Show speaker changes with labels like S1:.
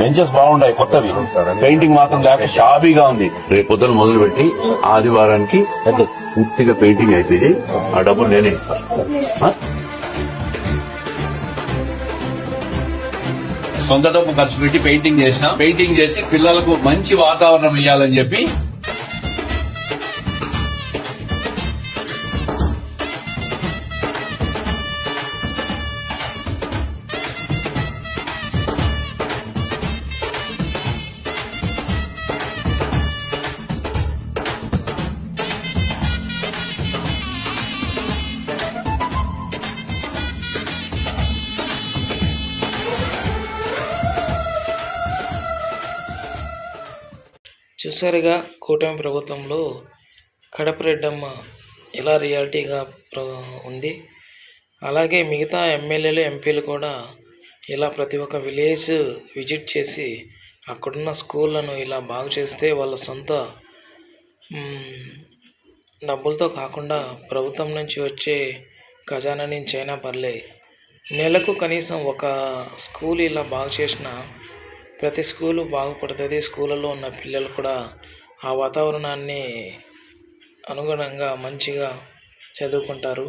S1: Benches బాగుంటాయి కొత్తవి, painting మాత్రం లేక షాబీగా ఉంది.
S2: రేపు పొద్దున మొదలుపెట్టి ఆదివారానికి పూర్తిగా పెయింటింగ్ అయిపోయి ఆ డబ్బులు నేనే ఇస్తాను.
S3: సొంత డబ్బు ఖర్చు పెట్టి పెయింటింగ్ చేసి పిల్లలకు మంచి వాతావరణం ఇవ్వాలని చెప్పి
S4: చూసారుగా కూటమి ప్రభుత్వంలో కడప రెడ్డమ్మ ఎలా రియాలిటీగా ఉంది. అలాగే మిగతా ఎమ్మెల్యేలు ఎంపీలు కూడా ఇలా ప్రతి ఒక్క విలేజ్ విజిట్ చేసి అక్కడున్న స్కూళ్ళను ఇలా బాగు చేస్తే వాళ్ళ సొంత డబ్బులతో కాకుండా ప్రభుత్వం నుంచి వచ్చే ఖజానా నుంచి అయినా పర్లే నెలకు కనీసం ఒక స్కూల్ ఇలా బాగు చేసిన ప్రతి స్కూలు బాగుపడుతుంది. స్కూళ్ళలో ఉన్న పిల్లలు కూడా ఆ వాతావరణాన్ని అనుగుణంగా మంచిగా చదువుకుంటారు.